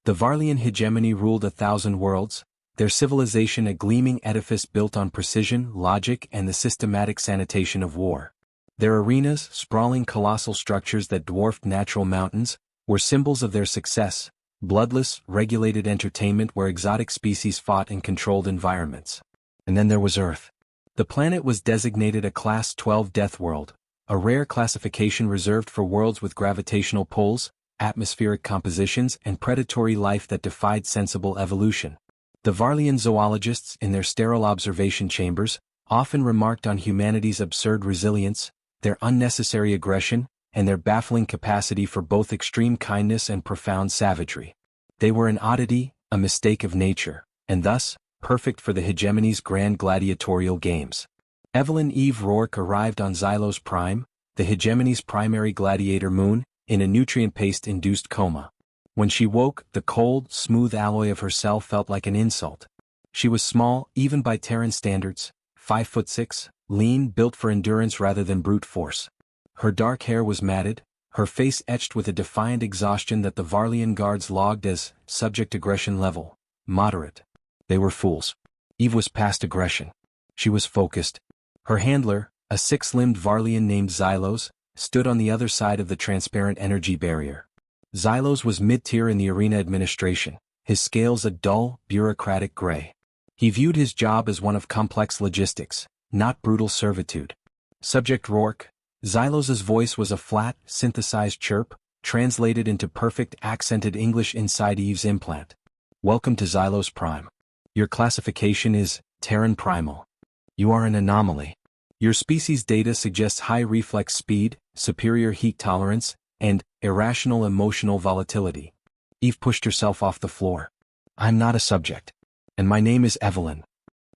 The Varlian hegemony ruled 1,000 worlds, their civilization a gleaming edifice built on precision, logic, and the systematic sanitation of war. Their arenas, sprawling colossal structures that dwarfed natural mountains, were symbols of their success, bloodless, regulated entertainment where exotic species fought in controlled environments. And then there was Earth. The planet was designated a Class-12 Deathworld, a rare classification reserved for worlds with gravitational pulls, atmospheric compositions, and predatory life that defied sensible evolution. The Varlian zoologists, in their sterile observation chambers, often remarked on humanity's absurd resilience, their unnecessary aggression, and their baffling capacity for both extreme kindness and profound savagery. They were an oddity, a mistake of nature, and thus, perfect for the hegemony's grand gladiatorial games. Evelyn Eve Rourke arrived on Zylos Prime, the hegemony's primary gladiator moon, in a nutrient paste-induced coma. When she woke, the cold, smooth alloy of her cell felt like an insult. She was small, even by Terran standards, 5'6", lean, built for endurance rather than brute force. Her dark hair was matted, her face etched with a defiant exhaustion that the Varlian guards logged as subject aggression level, moderate. They were fools. Eve was past aggression. She was focused. Her handler, a six-limbed Varlian named Zylos, stood on the other side of the transparent energy barrier. Zylos was mid-tier in the arena administration, his scales a dull, bureaucratic gray. He viewed his job as one of complex logistics, not brutal servitude. Subject Rourke. Zylos's voice was a flat, synthesized chirp, translated into perfect accented English inside Eve's implant. Welcome to Zylos Prime. Your classification is Terran Primal. You are an anomaly. Your species data suggests high reflex speed, superior heat tolerance, and irrational emotional volatility. Eve pushed herself off the floor. I'm not a subject. And my name is Evelyn.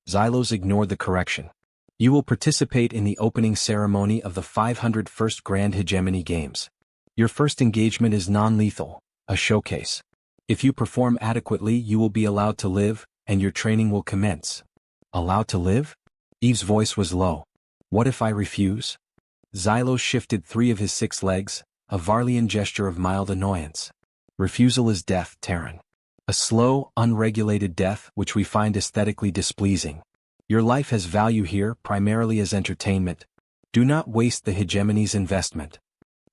Zylos ignored the correction. You will participate in the opening ceremony of the 501st Grand Hegemony Games. Your first engagement is non-lethal, a showcase. If you perform adequately, you will be allowed to live, and your training will commence. Allowed to live? Eve's voice was low. What if I refuse? Zylos shifted 3 of his 6 legs, a Varlian gesture of mild annoyance. Refusal is death, Terran. A slow, unregulated death which we find aesthetically displeasing. Your life has value here primarily as entertainment. Do not waste the hegemony's investment.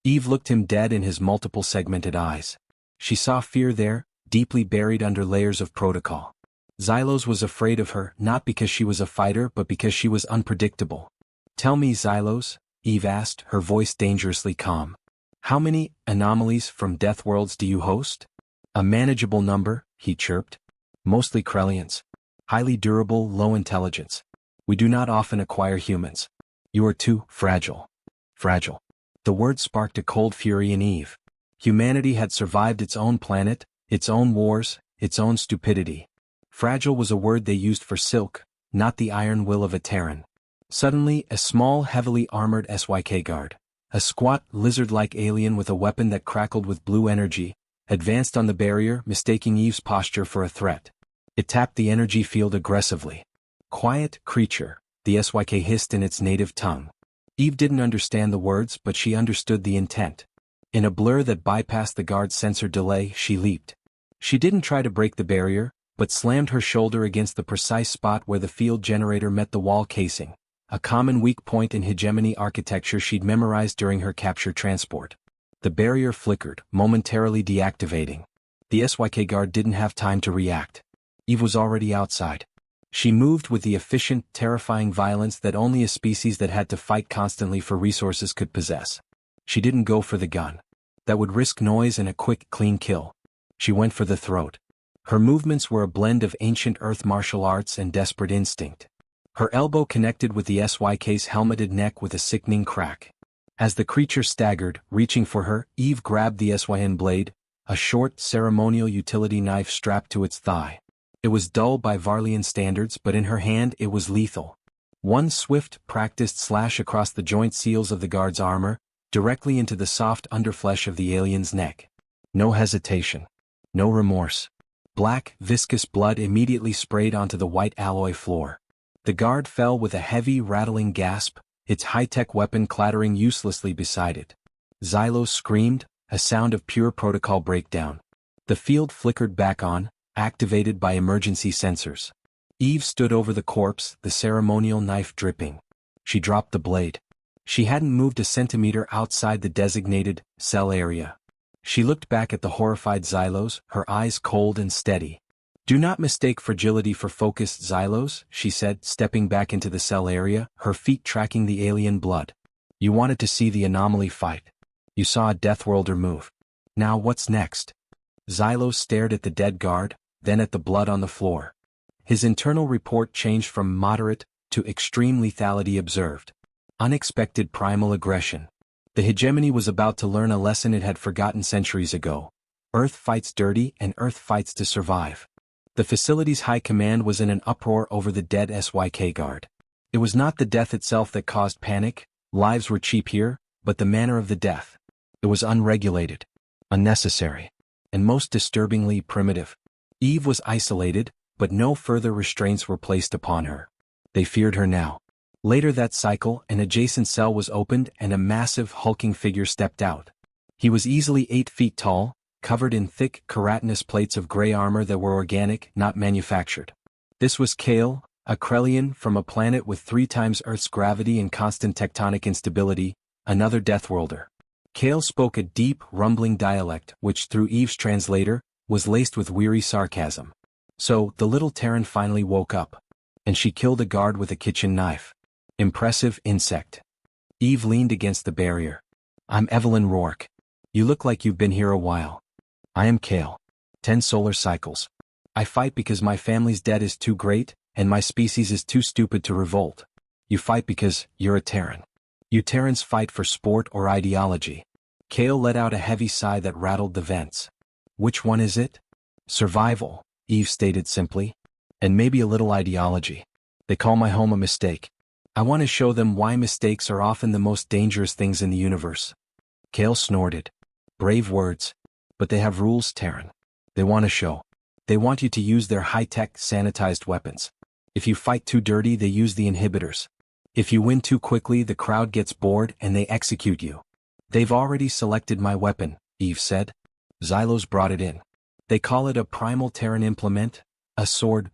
Eve looked him dead in his multiple segmented eyes. She saw fear there, deeply buried under layers of protocol. Zylos was afraid of her not because she was a fighter but because she was unpredictable. Tell me, Zylos, Eve asked, her voice dangerously calm. How many anomalies from Deathworlds do you host? A manageable number, he chirped. Mostly Krellians. Highly durable, low intelligence. We do not often acquire humans. You are too fragile. Fragile. The word sparked a cold fury in Eve. Humanity had survived its own planet, its own wars, its own stupidity. Fragile was a word they used for silk, not the iron will of a Terran. Suddenly, a small, heavily armored SYK guard, a squat, lizard-like alien with a weapon that crackled with blue energy, advanced on the barrier, mistaking Eve's posture for a threat. It tapped the energy field aggressively. Quiet, creature, the SYK hissed in its native tongue. Eve didn't understand the words, but she understood the intent. In a blur that bypassed the guard's sensor delay, she leaped. She didn't try to break the barrier, but slammed her shoulder against the precise spot where the field generator met the wall casing, a common weak point in hegemony architecture she'd memorized during her capture transport. The barrier flickered, momentarily deactivating. The SYK guard didn't have time to react. Eve was already outside. She moved with the efficient, terrifying violence that only a species that had to fight constantly for resources could possess. She didn't go for the gun. That would risk noise and a quick, clean kill. She went for the throat. Her movements were a blend of ancient Earth martial arts and desperate instinct. Her elbow connected with the SYK's helmeted neck with a sickening crack. As the creature staggered, reaching for her, Eve grabbed the SYN blade, a short, ceremonial utility knife strapped to its thigh. It was dull by Varlian standards, but in her hand it was lethal. One swift, practiced slash across the joint seals of the guard's armor, directly into the soft underflesh of the alien's neck. No hesitation. No remorse. Black, viscous blood immediately sprayed onto the white alloy floor. The guard fell with a heavy, rattling gasp, its high-tech weapon clattering uselessly beside it. Zylos screamed, a sound of pure protocol breakdown. The field flickered back on, activated by emergency sensors. Eve stood over the corpse, the ceremonial knife dripping. She dropped the blade. She hadn't moved a centimeter outside the designated cell area. She looked back at the horrified Zylos, her eyes cold and steady. "Do not mistake fragility for focus, Zylos," she said, stepping back into the cell area, her feet tracking the alien blood. "You wanted to see the anomaly fight. You saw a deathworlder move. Now what's next?" Zylos stared at the dead guard, then at the blood on the floor. His internal report changed from moderate to extreme lethality observed. Unexpected primal aggression. The Hegemony was about to learn a lesson it had forgotten centuries ago. Earth fights dirty and Earth fights to survive. The facility's high command was in an uproar over the dead SYK guard. It was not the death itself that caused panic, lives were cheap here, but the manner of the death. It was unregulated, unnecessary, and most disturbingly primitive. Eve was isolated, but no further restraints were placed upon her. They feared her now. Later that cycle, an adjacent cell was opened and a massive hulking figure stepped out. He was easily 8 feet tall, covered in thick, keratinous plates of gray armor that were organic, not manufactured. This was Kale, a Krellian from a planet with 3 times Earth's gravity and constant tectonic instability, another deathworlder. Kale spoke a deep, rumbling dialect which, through Eve's translator, was laced with weary sarcasm. So, the little Terran finally woke up. And she killed a guard with a kitchen knife. Impressive insect. Eve leaned against the barrier. "I'm Evelyn Rourke. You look like you've been here a while." "I am Kale. 10 solar cycles. I fight because my family's debt is too great, and my species is too stupid to revolt. You fight because you're a Terran. You Terrans fight for sport or ideology." Kale let out a heavy sigh that rattled the vents. "Which one is it?" "Survival," Eve stated simply. "And maybe a little ideology. They call my home a mistake. I want to show them why mistakes are often the most dangerous things in the universe." Kale snorted. "Brave words. But they have rules, Terran. They want to show. They want you to use their high-tech, sanitized weapons. If you fight too dirty, they use the inhibitors. If you win too quickly, the crowd gets bored and they execute you." "They've already selected my weapon," Eve said. "Zylos brought it in. They call it a primal Terran implement, a sword."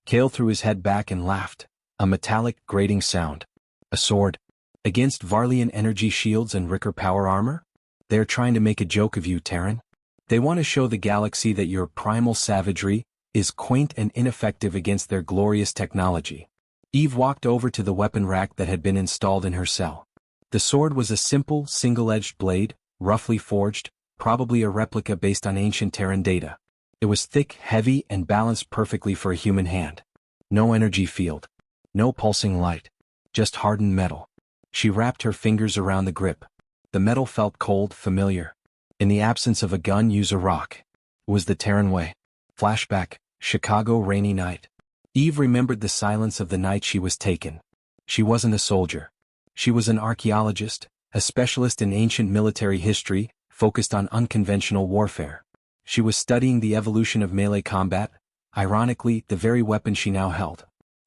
Kale threw his head back and laughed, a metallic, grating sound. "A sword? Against Varlian energy shields and Ricker power armor? They're trying to make a joke of you, Terran. They want to show the galaxy that your primal savagery is quaint and ineffective against their glorious technology." Eve walked over to the weapon rack that had been installed in her cell. The sword was a simple, single-edged blade, roughly forged, probably a replica based on ancient Terran data. It was thick, heavy, and balanced perfectly for a human hand. No energy field. No pulsing light. Just hardened metal. She wrapped her fingers around the grip. The metal felt cold, familiar. In the absence of a gun, use a rock. It was the Terran way. Flashback, Chicago rainy night. Eve remembered the silence of the night she was taken. She wasn't a soldier. She was an archaeologist, a specialist in ancient military history, focused on unconventional warfare. She was studying the evolution of melee combat, ironically, the very weapon she now held.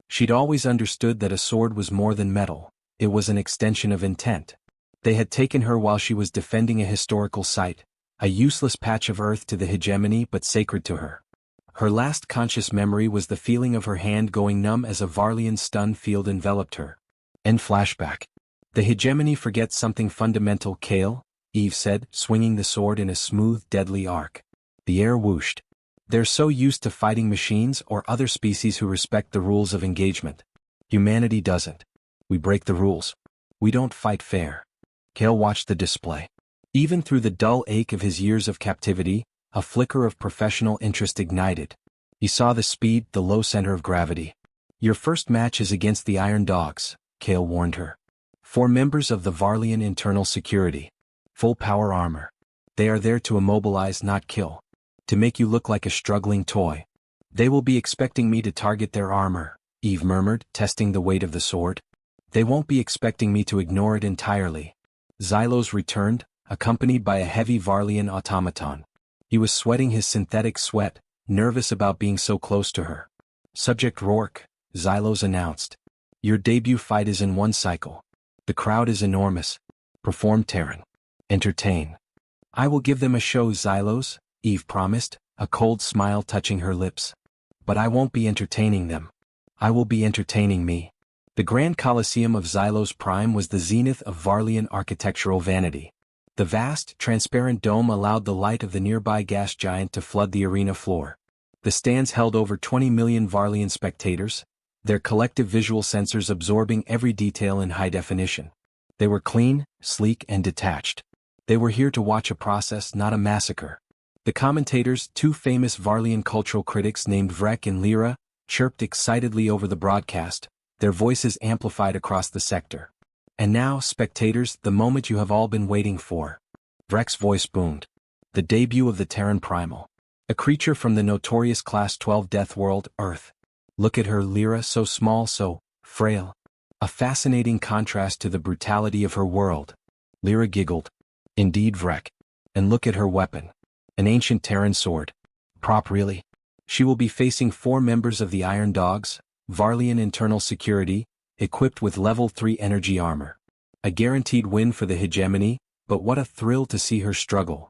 She'd always understood that a sword was more than metal, it was an extension of intent. They had taken her while she was defending a historical site, a useless patch of earth to the Hegemony but sacred to her. Her last conscious memory was the feeling of her hand going numb as a Varlian stun field enveloped her. End flashback. "The Hegemony forgets something fundamental, Kale," Eve said, swinging the sword in a smooth, deadly arc. The air whooshed. "They're so used to fighting machines or other species who respect the rules of engagement. Humanity doesn't. We break the rules. We don't fight fair." Kale watched the display. Even through the dull ache of his years of captivity, a flicker of professional interest ignited. He saw the speed, the low center of gravity. "Your first match is against the Iron Dogs," Kale warned her. 4 members of the Varlian internal security. Full power armor. They are there to immobilize, not kill. To make you look like a struggling toy. "They will be expecting me to target their armor," Eve murmured, testing the weight of the sword. "They won't be expecting me to ignore it entirely." Zylos returned, accompanied by a heavy Varlian automaton. He was sweating his synthetic sweat, nervous about being so close to her. "Subject Rourke," Zylos announced. "Your debut fight is in 1 cycle. The crowd is enormous. Perform, Terran. Entertain." "I will give them a show, Zylos," Eve promised, a cold smile touching her lips. But I won't be entertaining them. I will be entertaining me. The Grand Colosseum of Zylos Prime was the zenith of Varlian architectural vanity. The vast, transparent dome allowed the light of the nearby gas giant to flood the arena floor. The stands held over 20 million Varlian spectators, their collective visual sensors absorbing every detail in high definition. They were clean, sleek, and detached. They were here to watch a process, not a massacre. The commentators, two famous Varlian cultural critics named Vrek and Lyra, chirped excitedly over the broadcast, their voices amplified across the sector. And now, spectators, the moment you have all been waiting for. Vrek's voice boomed. The debut of the Terran Primal. A creature from the notorious Class-12 Deathworld, Earth. Look at her, Lyra, so small, so frail. A fascinating contrast to the brutality of her world. Lyra giggled. Indeed, Vrek. And look at her weapon. An ancient Terran sword. Prop really? She will be facing 4 members of the Iron Dogs, Varlian internal security, equipped with level 3 energy armor. A guaranteed win for the Hegemony, but what a thrill to see her struggle.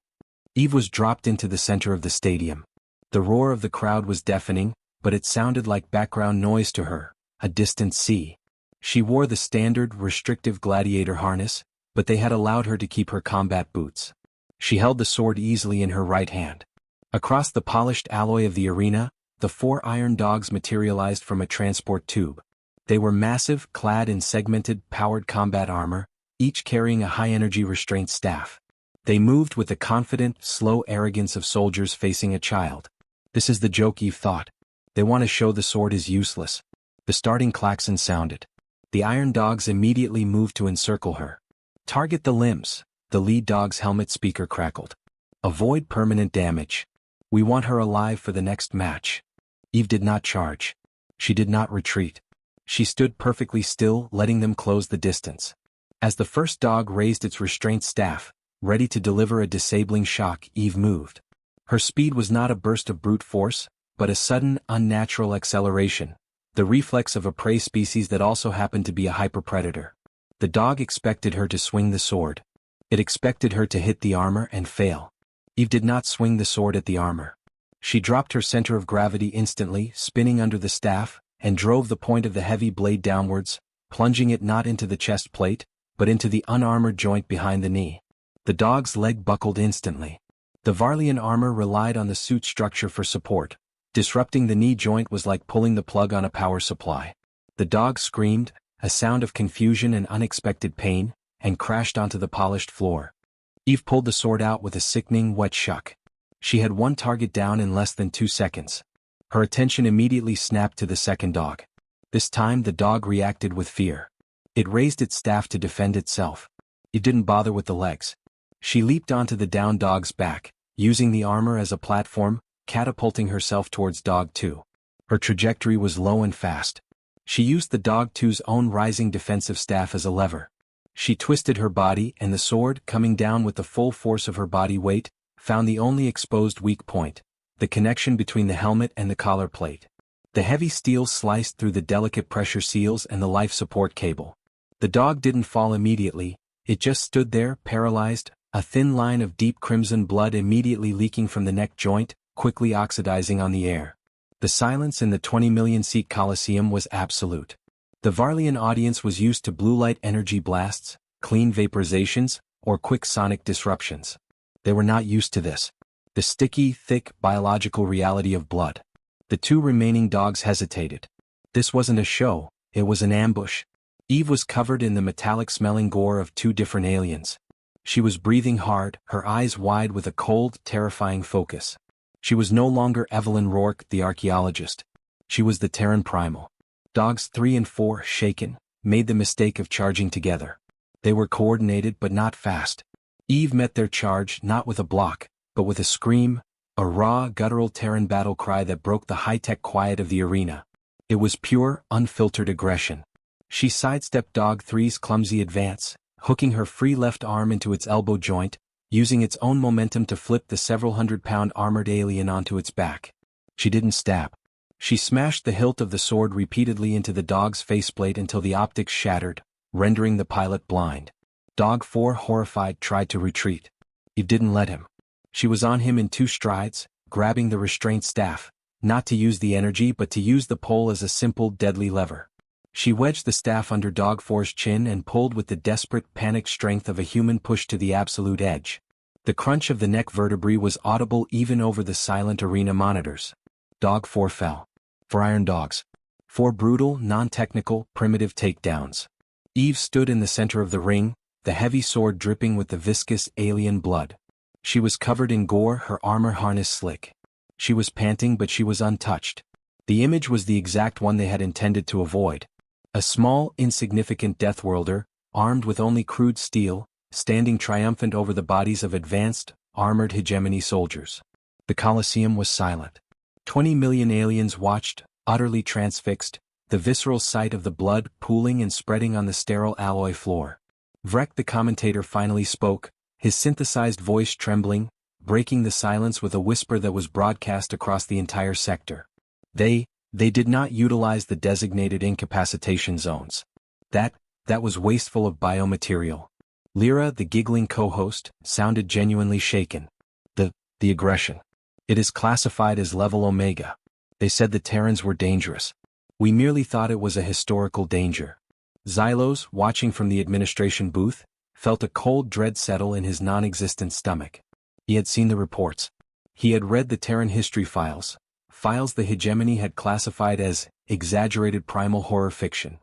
Eve was dropped into the center of the stadium. The roar of the crowd was deafening, but it sounded like background noise to her, a distant sea. She wore the standard, restrictive gladiator harness, but they had allowed her to keep her combat boots. She held the sword easily in her right hand. Across the polished alloy of the arena, the 4 iron dogs materialized from a transport tube. They were massive, clad in segmented, powered combat armor, each carrying a high-energy restraint staff. They moved with the confident, slow arrogance of soldiers facing a child. This is the joke, Eve thought. They want to show the sword is useless. The starting klaxon sounded. The iron dogs immediately moved to encircle her. Target the limbs, the lead dog's helmet speaker crackled. Avoid permanent damage. We want her alive for the next match. Eve did not charge. She did not retreat. She stood perfectly still, letting them close the distance. As the first dog raised its restraint staff, ready to deliver a disabling shock, Eve moved. Her speed was not a burst of brute force, but a sudden, unnatural acceleration, the reflex of a prey species that also happened to be a hyperpredator. The dog expected her to swing the sword. It expected her to hit the armor and fail. Eve did not swing the sword at the armor. She dropped her center of gravity instantly, spinning under the staff, and drove the point of the heavy blade downwards, plunging it not into the chest plate, but into the unarmored joint behind the knee. The dog's leg buckled instantly. The Varlian armor relied on the suit structure for support. Disrupting the knee joint was like pulling the plug on a power supply. The dog screamed, a sound of confusion and unexpected pain, and crashed onto the polished floor. Eve pulled the sword out with a sickening, wet shuck. She had one target down in less than 2 seconds. Her attention immediately snapped to the second dog. This time the dog reacted with fear. It raised its staff to defend itself. It didn't bother with the legs. She leaped onto the downed dog's back, using the armor as a platform, catapulting herself towards Dog 2. Her trajectory was low and fast. She used the Dog 2's own rising defensive staff as a lever. She twisted her body, and the sword, coming down with the full force of her body weight, found the only exposed weak point, the connection between the helmet and the collar plate. The heavy steel sliced through the delicate pressure seals and the life support cable. The dog didn't fall immediately, it just stood there, paralyzed, a thin line of deep crimson blood immediately leaking from the neck joint, quickly oxidizing on the air. The silence in the 20 million seat Colosseum was absolute. The Varlian audience was used to blue light energy blasts, clean vaporizations, or quick sonic disruptions. They were not used to this. The sticky, thick, biological reality of blood. The 2 remaining dogs hesitated. This wasn't a show, it was an ambush. Eve was covered in the metallic-smelling gore of 2 different aliens. She was breathing hard, her eyes wide with a cold, terrifying focus. She was no longer Evelyn Rourke, the archaeologist. She was the Terran Primal. Dogs 3 and 4, shaken, made the mistake of charging together. They were coordinated but not fast. Eve met their charge not with a block, but with a scream, a raw, guttural Terran battle cry that broke the high-tech quiet of the arena. It was pure, unfiltered aggression. She sidestepped Dog 3's clumsy advance, hooking her free left arm into its elbow joint, using its own momentum to flip the several hundred-pound armored alien onto its back. She didn't stab. She smashed the hilt of the sword repeatedly into the dog's faceplate until the optics shattered, rendering the pilot blind. Dog 4, horrified, tried to retreat. Eve didn't let him. She was on him in 2 strides, grabbing the restraint staff, not to use the energy but to use the pole as a simple deadly lever. She wedged the staff under Dog 4's chin and pulled with the desperate, panicked strength of a human pushed to the absolute edge. The crunch of the neck vertebrae was audible even over the silent arena monitors. Dog 4 fell. 4 iron dogs. 4 brutal, non-technical, primitive takedowns. Eve stood in the center of the ring, the heavy sword dripping with the viscous alien blood. She was covered in gore, her armor harness slick. She was panting but she was untouched. The image was the exact one they had intended to avoid. A small, insignificant deathworlder, armed with only crude steel, standing triumphant over the bodies of advanced, armored hegemony soldiers. The Colosseum was silent. 20 million aliens watched, utterly transfixed, the visceral sight of the blood pooling and spreading on the sterile alloy floor. Vrek the commentator finally spoke, his synthesized voice trembling, breaking the silence with a whisper that was broadcast across the entire sector. They did not utilize the designated incapacitation zones. That was wasteful of biomaterial. Lyra, the giggling co-host, sounded genuinely shaken. The aggression. It is classified as level Omega. They said the Terrans were dangerous. We merely thought it was a historical danger. Zylos, watching from the administration booth, felt a cold dread settle in his non-existent stomach. He had seen the reports. He had read the Terran history files the Hegemony had classified as exaggerated primal horror fiction.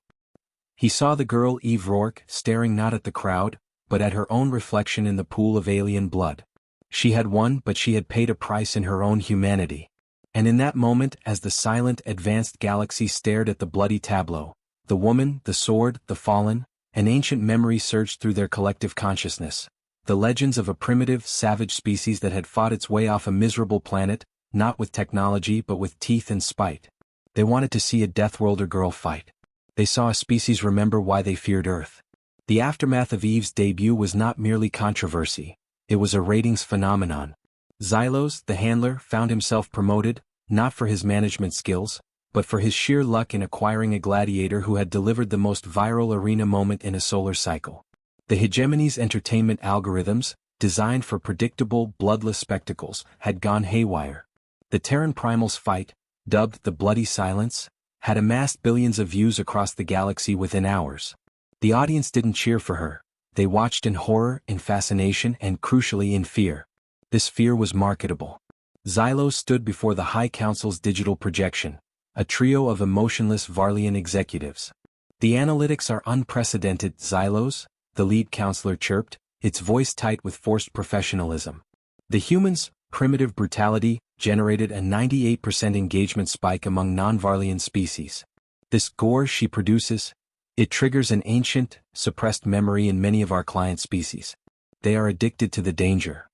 He saw the girl Eve Rourke staring not at the crowd, but at her own reflection in the pool of alien blood. She had won, but she had paid a price in her own humanity. And in that moment, as the silent, advanced galaxy stared at the bloody tableau, the woman, the sword, the fallen, an ancient memory surged through their collective consciousness. The legends of a primitive, savage species that had fought its way off a miserable planet, not with technology but with teeth and spite. They wanted to see a deathworlder girl fight. They saw a species remember why they feared Earth. The aftermath of Eve's debut was not merely controversy, it was a ratings phenomenon. Zylos, the handler, found himself promoted, not for his management skills, but for his sheer luck in acquiring a gladiator who had delivered the most viral arena moment in a solar cycle. The Hegemony's entertainment algorithms, designed for predictable, bloodless spectacles, had gone haywire. The Terran Primal's fight, dubbed the Bloody Silence, had amassed billions of views across the galaxy within hours. The audience didn't cheer for her. They watched in horror, in fascination, and crucially in fear. This fear was marketable. Zylos stood before the High Council's digital projection, a trio of emotionless Varlian executives. The analytics are unprecedented, Zylos, the lead counselor chirped, its voice tight with forced professionalism. The humans' primitive brutality generated a 98% engagement spike among non-Varlian species. This gore she produces, it triggers an ancient, suppressed memory in many of our client species. They are addicted to the danger.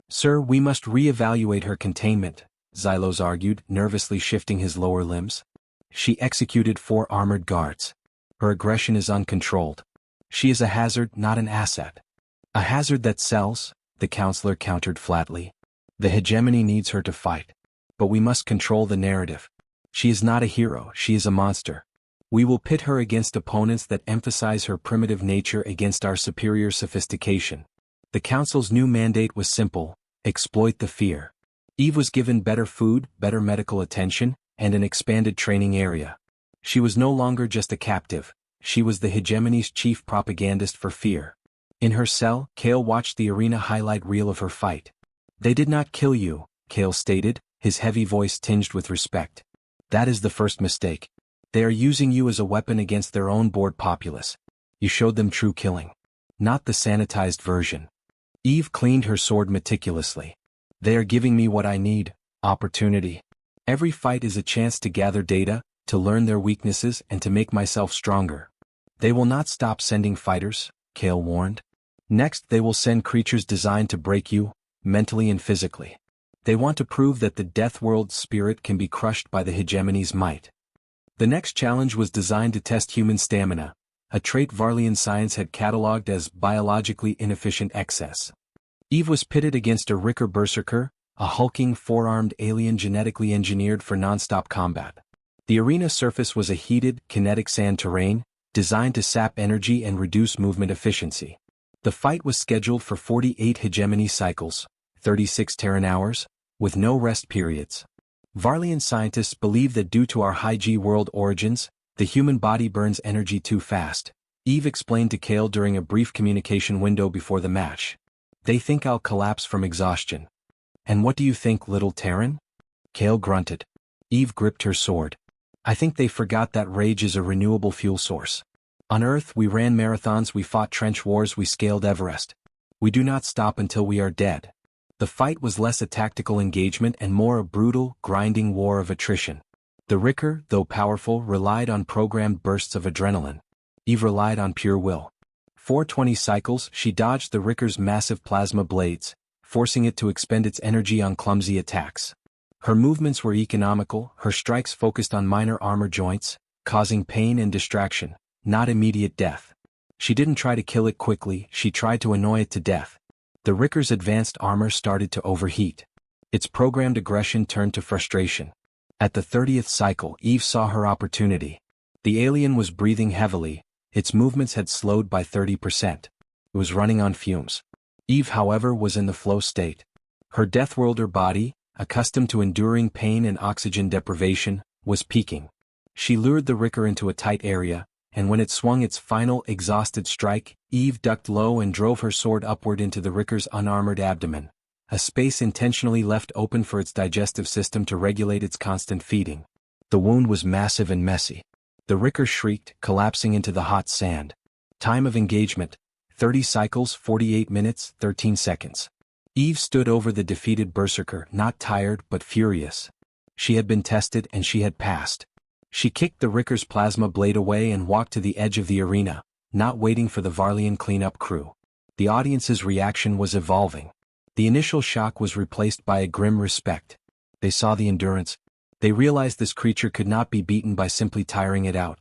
Sir, we must re-evaluate her containment, Zylos argued, nervously shifting his lower limbs. She executed 4 armored guards. Her aggression is uncontrolled. She is a hazard, not an asset. A hazard that sells, the counselor countered flatly. The Hegemony needs her to fight. But we must control the narrative. She is not a hero, she is a monster. We will pit her against opponents that emphasize her primitive nature against our superior sophistication. The Council's new mandate was simple: exploit the fear. Eve was given better food, better medical attention, and an expanded training area. She was no longer just a captive, she was the Hegemony's chief propagandist for fear. In her cell, Kale watched the arena highlight reel of her fight. They did not kill you, Kale stated, his heavy voice tinged with respect. That is the first mistake. They are using you as a weapon against their own bored populace. You showed them true killing. Not the sanitized version. Eve cleaned her sword meticulously. They are giving me what I need: opportunity. Every fight is a chance to gather data, to learn their weaknesses and to make myself stronger. They will not stop sending fighters, Kale warned. Next they will send creatures designed to break you, mentally and physically. They want to prove that the Deathworld spirit can be crushed by the Hegemony's might. The next challenge was designed to test human stamina, a trait Varlian science had catalogued as biologically inefficient excess. Eve was pitted against a Ricker berserker, a hulking 4-armed alien genetically engineered for non-stop combat. The arena surface was a heated, kinetic sand terrain, designed to sap energy and reduce movement efficiency. The fight was scheduled for 48 Hegemony cycles, 36 Terran hours, with no rest periods. Varlian scientists believe that due to our high-G world origins, the human body burns energy too fast, Eve explained to Kale during a brief communication window before the match. They think I'll collapse from exhaustion. And what do you think, little Terran? Kale grunted. Eve gripped her sword. I think they forgot that rage is a renewable fuel source. On Earth we ran marathons, we fought trench wars, we scaled Everest. We do not stop until we are dead. The fight was less a tactical engagement and more a brutal, grinding war of attrition. The Ricker, though powerful, relied on programmed bursts of adrenaline. Eve relied on pure will. 420 cycles, she dodged the Ricker's massive plasma blades, forcing it to expend its energy on clumsy attacks. Her movements were economical, her strikes focused on minor armor joints, causing pain and distraction, not immediate death. She didn't try to kill it quickly, she tried to annoy it to death. The Ricker's advanced armor started to overheat. Its programmed aggression turned to frustration. At the 30th cycle, Eve saw her opportunity. The alien was breathing heavily, its movements had slowed by 30%. It was running on fumes. Eve, however, was in the flow state. Her deathworlder body, accustomed to enduring pain and oxygen deprivation, was peaking. She lured the Ricker into a tight area, and when it swung its final exhausted strike, Eve ducked low and drove her sword upward into the Ricker's unarmored abdomen, a space intentionally left open for its digestive system to regulate its constant feeding. The wound was massive and messy. The Ricker shrieked, collapsing into the hot sand. Time of engagement, 30 cycles, 48 minutes, 13 seconds. Eve stood over the defeated berserker, not tired but furious. She had been tested and she had passed. She kicked the Ricker's plasma blade away and walked to the edge of the arena, not waiting for the Varlian cleanup crew. The audience's reaction was evolving. The initial shock was replaced by a grim respect. They saw the endurance. They realized this creature could not be beaten by simply tiring it out.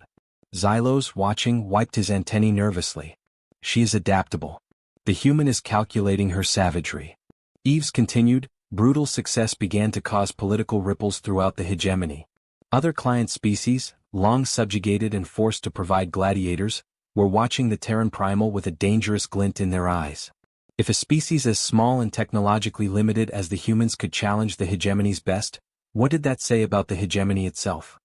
Zylos, watching, wiped his antennae nervously. She is adaptable. The human is calculating her savagery. Eve's continued, brutal success began to cause political ripples throughout the hegemony. Other client species, long subjugated and forced to provide gladiators, were watching the Terran Primal with a dangerous glint in their eyes. If a species as small and technologically limited as the humans could challenge the hegemony's best, what did that say about the hegemony itself?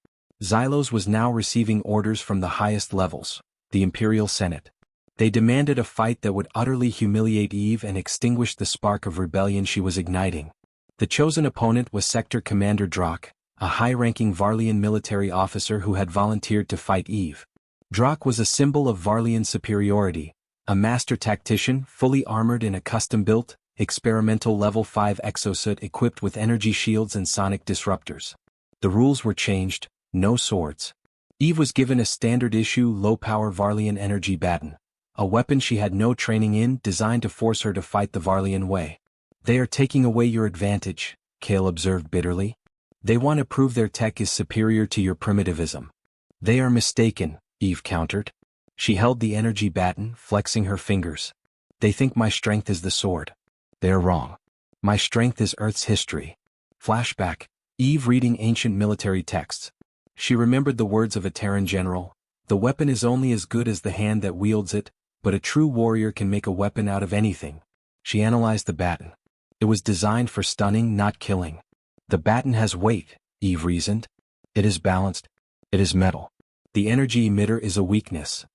Zylos was now receiving orders from the highest levels, the Imperial Senate. They demanded a fight that would utterly humiliate Eve and extinguish the spark of rebellion she was igniting. The chosen opponent was Sector Commander Drock, a high-ranking Varlian military officer who had volunteered to fight Eve. Drock was a symbol of Varlian superiority, a master tactician fully armored in a custom-built, experimental level 5 exosuit equipped with energy shields and sonic disruptors. The rules were changed, no swords. Eve was given a standard-issue low-power Varlian energy baton, a weapon she had no training in, designed to force her to fight the Varlian way. They are taking away your advantage, Kale observed bitterly. They want to prove their tech is superior to your primitivism. They are mistaken, Eve countered. She held the energy baton, flexing her fingers. They think my strength is the sword. They are wrong. My strength is Earth's history. Flashback, Eve reading ancient military texts. She remembered the words of a Terran general. The weapon is only as good as the hand that wields it, but a true warrior can make a weapon out of anything. She analyzed the baton. It was designed for stunning, not killing. The baton has weight, Eve reasoned. It is balanced. It is metal. The energy emitter is a weakness.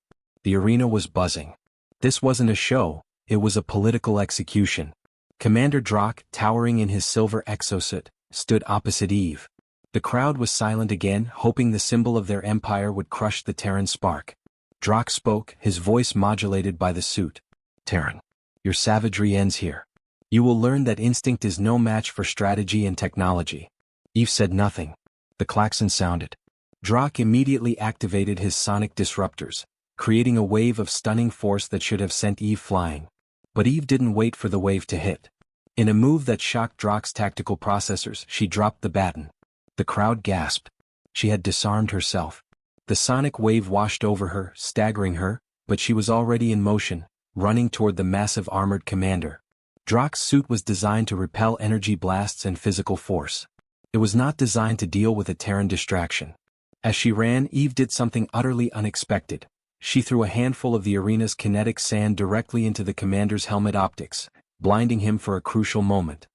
The arena was buzzing. This wasn't a show, it was a political execution. Commander Drock, towering in his silver exosuit, stood opposite Eve. The crowd was silent again, hoping the symbol of their empire would crush the Terran spark. Drock spoke, his voice modulated by the suit. Terran, your savagery ends here. You will learn that instinct is no match for strategy and technology. Eve said nothing. The klaxon sounded. Drock immediately activated his sonic disruptors, creating a wave of stunning force that should have sent Eve flying. But Eve didn't wait for the wave to hit. In a move that shocked Drock's tactical processors, she dropped the baton. The crowd gasped. She had disarmed herself. The sonic wave washed over her, staggering her, but she was already in motion, running toward the massive armored commander. Drock's suit was designed to repel energy blasts and physical force. It was not designed to deal with a Terran distraction. As she ran, Eve did something utterly unexpected. She threw a handful of the arena's kinetic sand directly into the commander's helmet optics, blinding him for a crucial moment.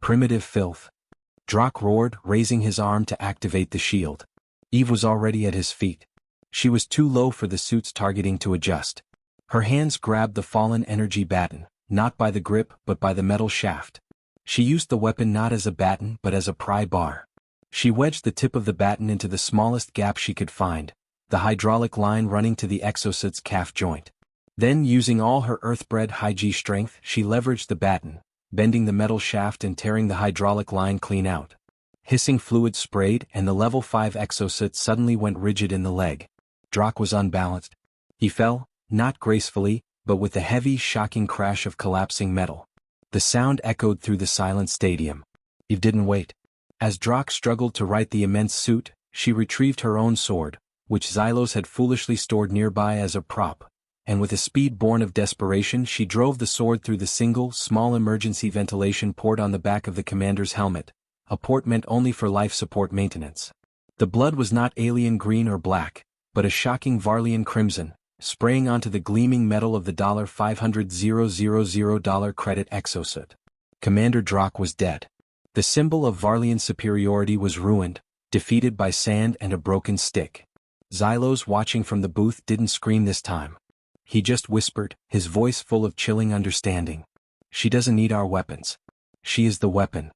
Primitive filth. Drock roared, raising his arm to activate the shield. Eve was already at his feet. She was too low for the suit's targeting to adjust. Her hands grabbed the fallen energy baton, not by the grip but by the metal shaft. She used the weapon not as a baton but as a pry bar. She wedged the tip of the baton into the smallest gap she could find, the hydraulic line running to the exosuit's calf joint. Then, using all her earth-bred high-G strength, she leveraged the baton, bending the metal shaft and tearing the hydraulic line clean out. Hissing fluid sprayed and the level 5 exosuit suddenly went rigid in the leg. Drock was unbalanced. He fell, not gracefully, but with a heavy, shocking crash of collapsing metal. The sound echoed through the silent stadium. Eve didn't wait. As Drock struggled to right the immense suit, she retrieved her own sword, which Zylos had foolishly stored nearby as a prop, and with a speed born of desperation she drove the sword through the single, small emergency ventilation port on the back of the commander's helmet, a port meant only for life support maintenance. The blood was not alien green or black, but a shocking Varlian crimson, spraying onto the gleaming metal of the $500,000 credit exosuit. Commander Drock was dead. The symbol of Varlian superiority was ruined, defeated by sand and a broken stick. Zylos, watching from the booth, didn't scream this time. He just whispered, his voice full of chilling understanding. "She doesn't need our weapons. She is the weapon."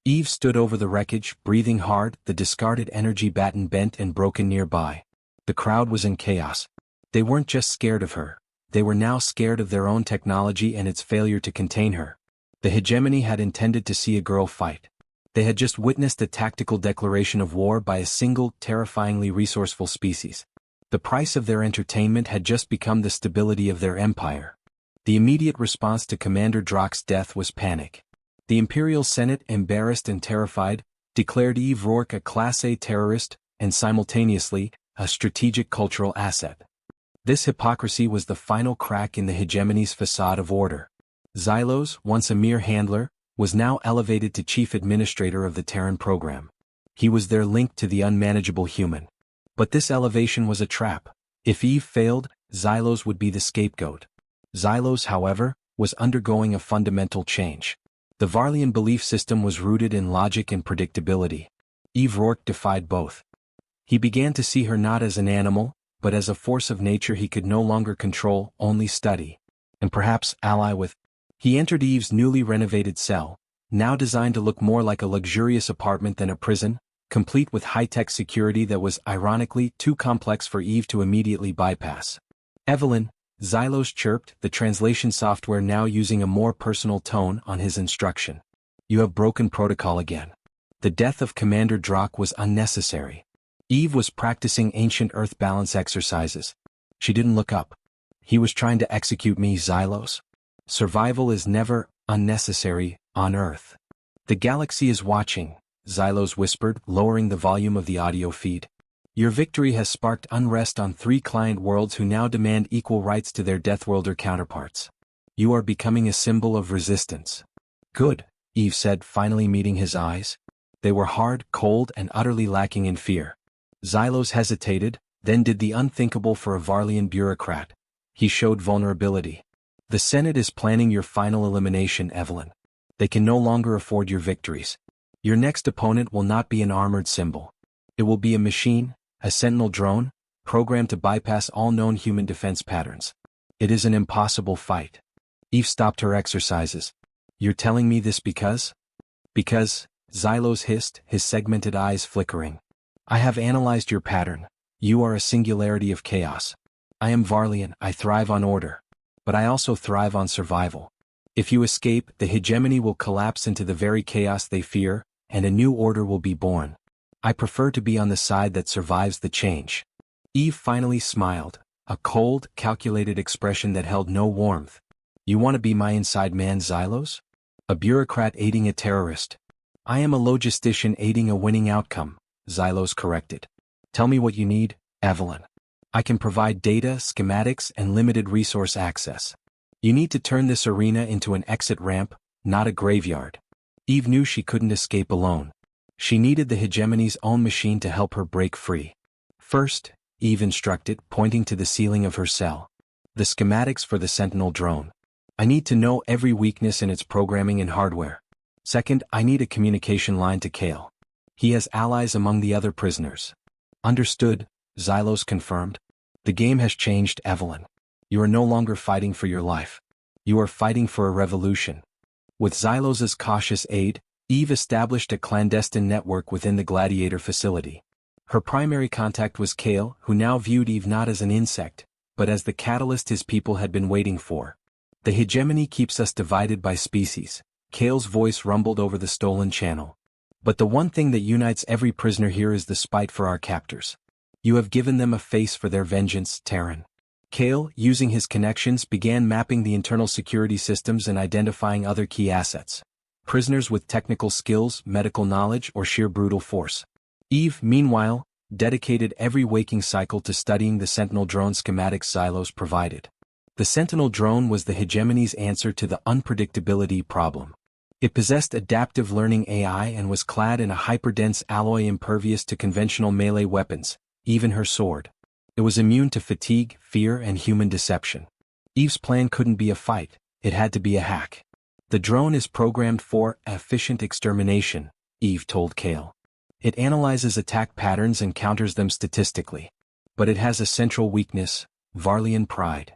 Eve stood over the wreckage, breathing hard, the discarded energy baton bent and broken nearby. The crowd was in chaos. They weren't just scared of her, they were now scared of their own technology and its failure to contain her. The Hegemony had intended to see a girl fight. They had just witnessed a tactical declaration of war by a single, terrifyingly resourceful species. The price of their entertainment had just become the stability of their empire. The immediate response to Commander Drock's death was panic. The Imperial Senate, embarrassed and terrified, declared Eve Rourke a Class A terrorist, and simultaneously, a strategic cultural asset. This hypocrisy was the final crack in the Hegemony's facade of order. Zylos, once a mere handler, was now elevated to chief administrator of the Terran program. He was their link to the unmanageable human. But this elevation was a trap. If Eve failed, Zylos would be the scapegoat. Zylos, however, was undergoing a fundamental change. The Varlian belief system was rooted in logic and predictability. Eve Rourke defied both. He began to see her not as an animal, but as a force of nature he could no longer control, only study, and perhaps ally with. He entered Eve's newly renovated cell, now designed to look more like a luxurious apartment than a prison, complete with high-tech security that was, ironically, too complex for Eve to immediately bypass. "Evelyn," Zylos chirped, the translation software now using a more personal tone on his instruction. "You have broken protocol again. The death of Commander Drock was unnecessary." Eve was practicing ancient Earth balance exercises. She didn't look up. "He was trying to execute me, Zylos. Survival is never unnecessary on Earth. The galaxy is watching," Zylos whispered, lowering the volume of the audio feed. "Your victory has sparked unrest on 3 client worlds who now demand equal rights to their deathworlder counterparts. You are becoming a symbol of resistance." "Good," Eve said, finally meeting his eyes. They were hard, cold, and utterly lacking in fear. Zylos hesitated, then did the unthinkable for a Varlian bureaucrat. He showed vulnerability. "The Senate is planning your final elimination, Evelyn. They can no longer afford your victories. Your next opponent will not be an armored symbol. It will be a machine, a sentinel drone, programmed to bypass all known human defense patterns. It is an impossible fight." Eve stopped her exercises. "You're telling me this because?" "Because," Zylos hissed, his segmented eyes flickering. "I have analyzed your pattern. You are a singularity of chaos. I am Varlian, I thrive on order. But I also thrive on survival. If you escape, the Hegemony will collapse into the very chaos they fear, and a new order will be born. I prefer to be on the side that survives the change." Eve finally smiled, a cold, calculated expression that held no warmth. "You want to be my inside man, Zylos? A bureaucrat aiding a terrorist." "I am a logistician aiding a winning outcome," Zylos corrected. "Tell me what you need, Evelyn. I can provide data, schematics, and limited resource access. You need to turn this arena into an exit ramp, not a graveyard." Eve knew she couldn't escape alone. She needed the Hegemony's own machine to help her break free. "First," Eve instructed, pointing to the ceiling of her cell, "the schematics for the Sentinel drone. I need to know every weakness in its programming and hardware. Second, I need a communication line to Kale. He has allies among the other prisoners. Understood, Zylos confirmed. The game has changed, Evelyn. You are no longer fighting for your life. You are fighting for a revolution. With Zylos's cautious aid, Eve established a clandestine network within the Gladiator facility. Her primary contact was Kale, who now viewed Eve not as an insect, but as the catalyst his people had been waiting for. The hegemony keeps us divided by species, Kale's voice rumbled over the stolen channel. But the one thing that unites every prisoner here is the spite for our captors. You have given them a face for their vengeance, Terran. Kale, using his connections, began mapping the internal security systems and identifying other key assets. Prisoners with technical skills, medical knowledge, or sheer brutal force. Eve, meanwhile, dedicated every waking cycle to studying the Sentinel drone schematics Zylos provided. The Sentinel drone was the hegemony's answer to the unpredictability problem. It possessed adaptive learning AI and was clad in a hyperdense alloy impervious to conventional melee weapons, even her sword. It was immune to fatigue, fear, and human deception. Eve's plan couldn't be a fight, it had to be a hack. The drone is programmed for efficient extermination, Eve told Kale. It analyzes attack patterns and counters them statistically. But it has a central weakness, Varlian pride.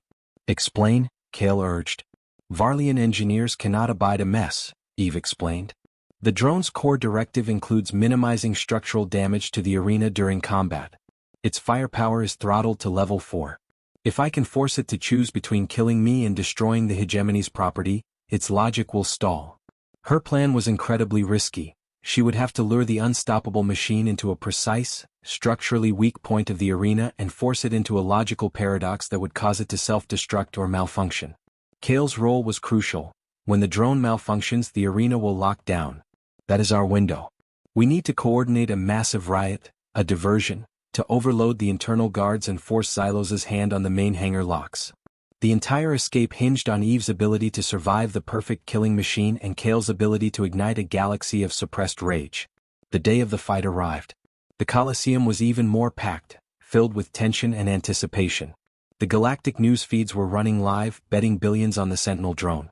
Explain, Kale urged. Varlian engineers cannot abide a mess, Eve explained. The drone's core directive includes minimizing structural damage to the arena during combat. Its firepower is throttled to level 4. If I can force it to choose between killing me and destroying the hegemony's property, its logic will stall. Her plan was incredibly risky. She would have to lure the unstoppable machine into a precise, structurally weak point of the arena and force it into a logical paradox that would cause it to self-destruct or malfunction. Kale's role was crucial. When the drone malfunctions, the arena will lock down. That is our window. We need to coordinate a massive riot, a diversion, to overload the internal guards and force Zylos's hand on the main hangar locks. The entire escape hinged on Eve's ability to survive the perfect killing machine and Kale's ability to ignite a galaxy of suppressed rage. The day of the fight arrived. The Colosseum was even more packed, filled with tension and anticipation. The galactic news feeds were running live, betting billions on the Sentinel drone.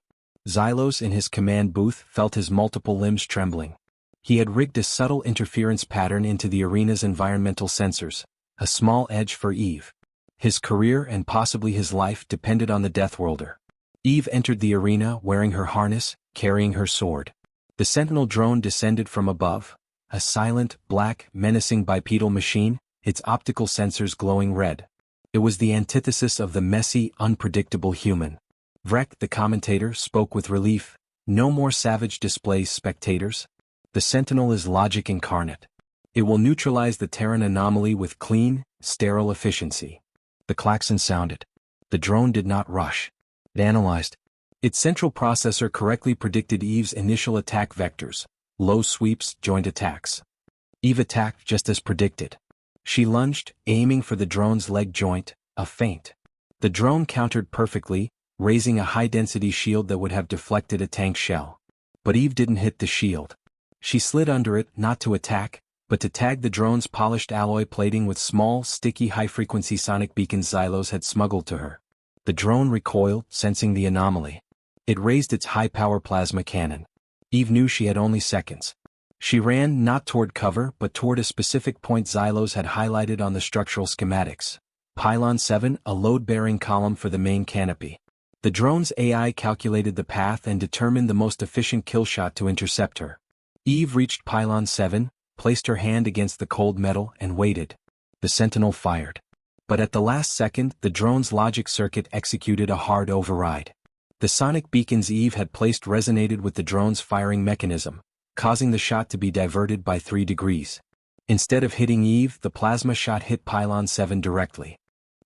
Zylos in his command booth felt his multiple limbs trembling. He had rigged a subtle interference pattern into the arena's environmental sensors, a small edge for Eve. His career and possibly his life depended on the deathworlder. Eve entered the arena wearing her harness, carrying her sword. The Sentinel drone descended from above, a silent, black, menacing bipedal machine, its optical sensors glowing red. It was the antithesis of the messy, unpredictable human. Vrek, the commentator, spoke with relief. No more savage displays, spectators. The Sentinel is logic incarnate. It will neutralize the Terran anomaly with clean, sterile efficiency. The klaxon sounded. The drone did not rush. It analyzed. Its central processor correctly predicted Eve's initial attack vectors, low sweeps, joint attacks. Eve attacked just as predicted. She lunged, aiming for the drone's leg joint, a feint. The drone countered perfectly, raising a high-density shield that would have deflected a tank shell. But Eve didn't hit the shield. She slid under it, not to attack, but to tag the drone's polished alloy plating with small, sticky high-frequency sonic beacons Zylos had smuggled to her. The drone recoiled, sensing the anomaly. It raised its high-power plasma cannon. Eve knew she had only seconds. She ran not toward cover but toward a specific point Zylos had highlighted on the structural schematics. Pylon 7, a load-bearing column for the main canopy. The drone's AI calculated the path and determined the most efficient kill shot to intercept her. Eve reached Pylon 7, placed her hand against the cold metal and waited. The Sentinel fired. But at the last second, the drone's logic circuit executed a hard override. The sonic beacons Eve had placed resonated with the drone's firing mechanism, causing the shot to be diverted by 3 degrees. Instead of hitting Eve, the plasma shot hit Pylon 7 directly.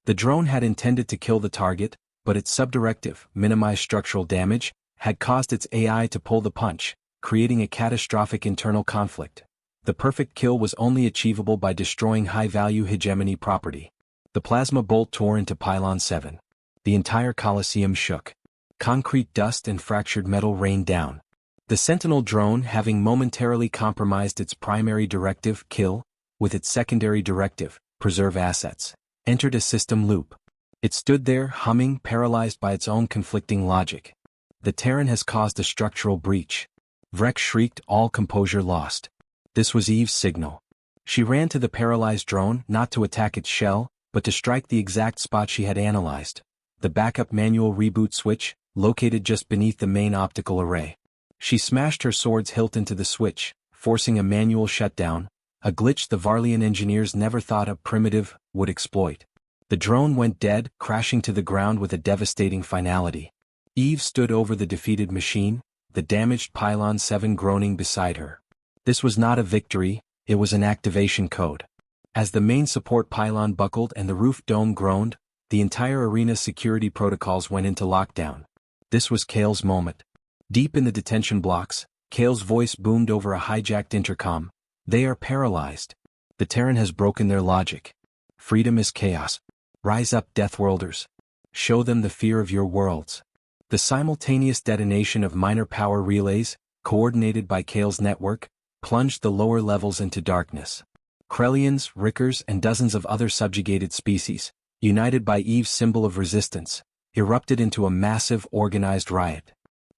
The drone had intended to kill the target, but its subdirective, minimize structural damage, had caused its AI to pull the punch, creating a catastrophic internal conflict. The perfect kill was only achievable by destroying high-value hegemony property. The plasma bolt tore into Pylon 7. The entire Colosseum shook. Concrete dust and fractured metal rained down. The Sentinel drone, having momentarily compromised its primary directive, kill, with its secondary directive, preserve assets, entered a system loop. It stood there, humming, paralyzed by its own conflicting logic. The Terran has caused a structural breach. Vrek shrieked, all composure lost. This was Eve's signal. She ran to the paralyzed drone, not to attack its shell, but to strike the exact spot she had analyzed. The backup manual reboot switch, located just beneath the main optical array. She smashed her sword's hilt into the switch, forcing a manual shutdown, a glitch the Varlian engineers never thought a primitive would exploit. The drone went dead, crashing to the ground with a devastating finality. Eve stood over the defeated machine, the damaged Pylon 7 groaning beside her. This was not a victory, it was an activation code. As the main support pylon buckled and the roof dome groaned, the entire arena's security protocols went into lockdown. This was Kale's moment. Deep in the detention blocks, Kale's voice boomed over a hijacked intercom. They are paralyzed. The Terran has broken their logic. Freedom is chaos. Rise up, Deathworlders. Show them the fear of your worlds. The simultaneous detonation of minor power relays, coordinated by Kale's network, plunged the lower levels into darkness. Krellians, Rickers, and dozens of other subjugated species, united by Eve's symbol of resistance, erupted into a massive organized riot.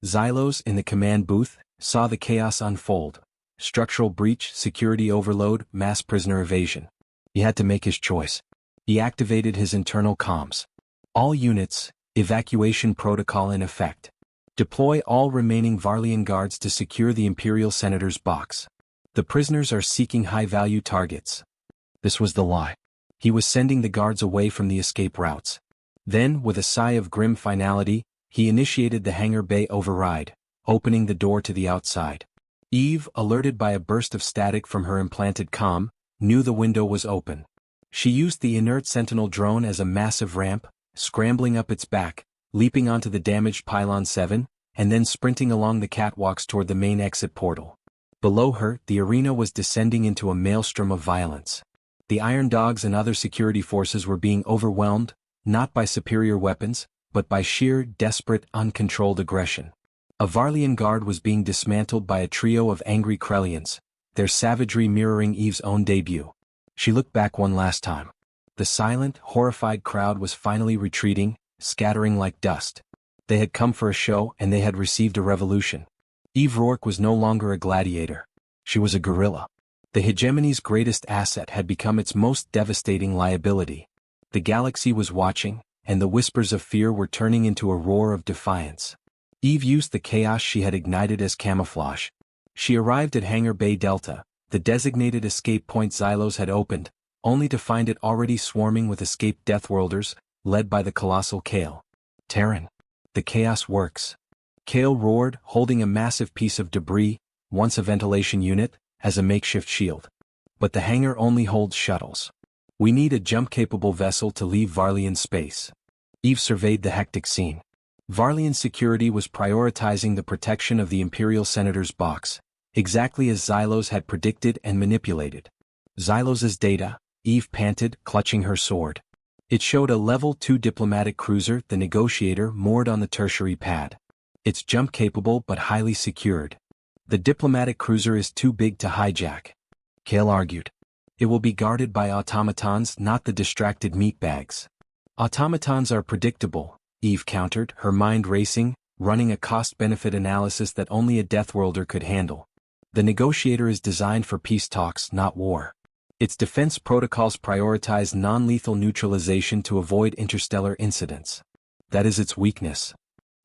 Zylos, in the command booth, saw the chaos unfold. Structural breach, security overload, mass prisoner evasion. He had to make his choice. He activated his internal comms. All units, evacuation protocol in effect. Deploy all remaining Varlian guards to secure the Imperial Senator's box. The prisoners are seeking high-value targets. This was the lie. He was sending the guards away from the escape routes. Then, with a sigh of grim finality, he initiated the hangar bay override, opening the door to the outside. Eve, alerted by a burst of static from her implanted comm, knew the window was open. She used the inert Sentinel drone as a massive ramp, scrambling up its back, leaping onto the damaged Pylon 7, and then sprinting along the catwalks toward the main exit portal. Below her, the arena was descending into a maelstrom of violence. The Iron Dogs and other security forces were being overwhelmed, not by superior weapons, but by sheer, desperate, uncontrolled aggression. A Varlian guard was being dismantled by a trio of angry Krellians, their savagery mirroring Eve's own debut. She looked back one last time. The silent, horrified crowd was finally retreating, scattering like dust. They had come for a show and they had received a revolution. Eve Rourke was no longer a gladiator. She was a guerrilla. The Hegemony's greatest asset had become its most devastating liability. The galaxy was watching, and the whispers of fear were turning into a roar of defiance. Eve used the chaos she had ignited as camouflage. She arrived at Hangar Bay Delta, the designated escape point Zylos had opened, only to find it already swarming with escaped Deathworlders, led by the colossal Kale. Terran. The chaos works. Kale roared, holding a massive piece of debris, once a ventilation unit, as a makeshift shield. But the hangar only holds shuttles. We need a jump-capable vessel to leave Varlian space. Eve surveyed the hectic scene. Varlian security was prioritizing the protection of the Imperial Senator's box, exactly as Zylos had predicted and manipulated. Zylos's data, Eve panted, clutching her sword. It showed a Level 2 diplomatic cruiser, the Negotiator, moored on the tertiary pad. It's jump-capable but highly secured. The diplomatic cruiser is too big to hijack. Kale argued. It will be guarded by automatons, not the distracted meatbags. Automatons are predictable, Eve countered, her mind racing, running a cost-benefit analysis that only a Deathworlder could handle. The Negotiator is designed for peace talks, not war. Its defense protocols prioritize non-lethal neutralization to avoid interstellar incidents. That is its weakness.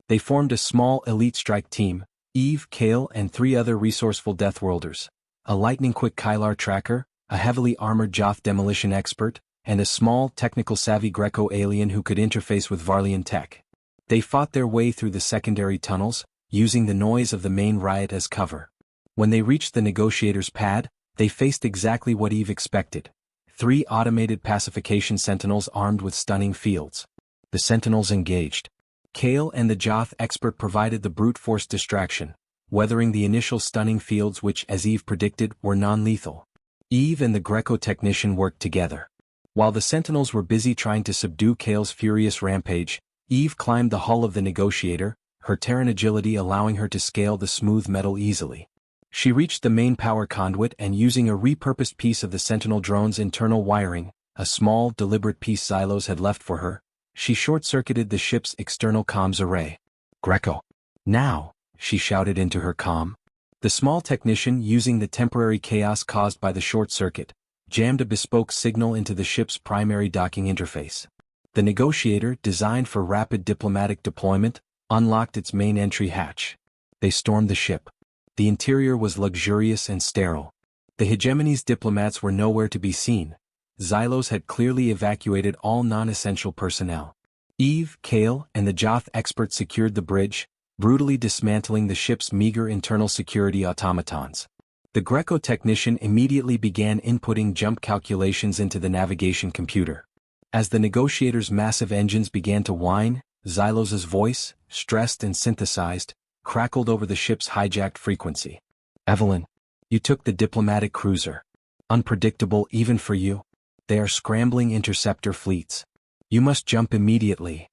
They formed a small elite strike team, Eve, Kale, and 3 other resourceful Deathworlders, a lightning-quick Kylar tracker, a heavily armored Joth demolition expert, and a small, technical-savvy Greco-alien who could interface with Varlian tech. They fought their way through the secondary tunnels, using the noise of the main riot as cover. When they reached the Negotiator's pad, they faced exactly what Eve expected. 3 automated pacification sentinels armed with stunning fields. The sentinels engaged. Kale and the Joth expert provided the brute force distraction, weathering the initial stunning fields which, as Eve predicted, were non-lethal. Eve and the Greco technician worked together. While the sentinels were busy trying to subdue Kale's furious rampage, Eve climbed the hull of the Negotiator, her Terran agility allowing her to scale the smooth metal easily. She reached the main power conduit and, using a repurposed piece of the Sentinel drone's internal wiring, a small, deliberate piece Zylos had left for her, she short-circuited the ship's external comms array. Greco. Now, she shouted into her comm. The small technician, using the temporary chaos caused by the short circuit, jammed a bespoke signal into the ship's primary docking interface. The negotiator, designed for rapid diplomatic deployment, unlocked its main entry hatch. They stormed the ship. The interior was luxurious and sterile. The Hegemony's diplomats were nowhere to be seen. Zylos had clearly evacuated all non-essential personnel. Eve, Kale, and the Joth expert secured the bridge, brutally dismantling the ship's meager internal security automatons. The Greco-technician immediately began inputting jump calculations into the navigation computer. As the negotiator's massive engines began to whine, Zylos's voice, stressed and synthesized, crackled over the ship's hijacked frequency. "Evelyn, you took the diplomatic cruiser. Unpredictable even for you. They are scrambling interceptor fleets. You must jump immediately."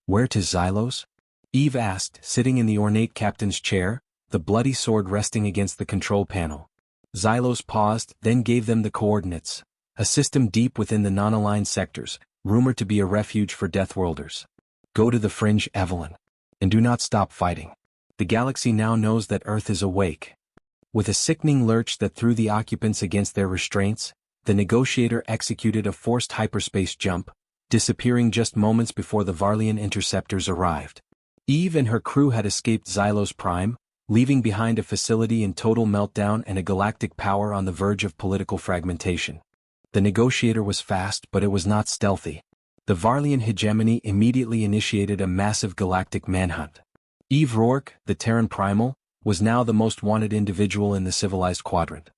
"Where to, Zylos?" Eve asked, sitting in the ornate captain's chair, the bloody sword resting against the control panel. Zylos paused, then gave them the coordinates. A system deep within the non-aligned sectors, rumored to be a refuge for deathworlders. "Go to the fringe, Evelyn. And do not stop fighting. The galaxy now knows that Earth is awake." With a sickening lurch that threw the occupants against their restraints, the negotiator executed a forced hyperspace jump, disappearing just moments before the Varlian interceptors arrived. Eve and her crew had escaped Zylos Prime, leaving behind a facility in total meltdown and a galactic power on the verge of political fragmentation. The negotiator was fast, but it was not stealthy. The Varlian hegemony immediately initiated a massive galactic manhunt. Eve Rourke, the Terran Primal, was now the most wanted individual in the civilized quadrant.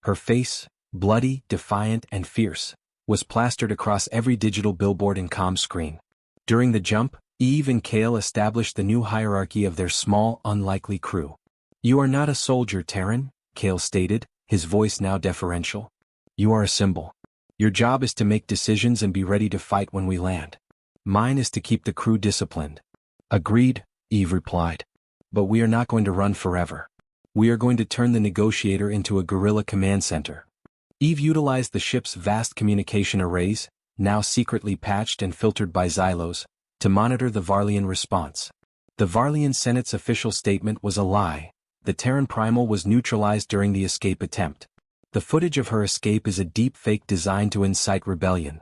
Her face, bloody, defiant, and fierce, was plastered across every digital billboard and comm screen. During the jump, Eve and Kale established the new hierarchy of their small, unlikely crew. "You are not a soldier, Terran," Kale stated, his voice now deferential. "You are a symbol. Your job is to make decisions and be ready to fight when we land. Mine is to keep the crew disciplined." "Agreed," Eve replied. "But we are not going to run forever. We are going to turn the negotiator into a guerrilla command center." Eve utilized the ship's vast communication arrays, now secretly patched and filtered by Zylos, to monitor the Varlian response. The Varlian Senate's official statement was a lie. The Terran Primal was neutralized during the escape attempt. The footage of her escape is a deep fake designed to incite rebellion.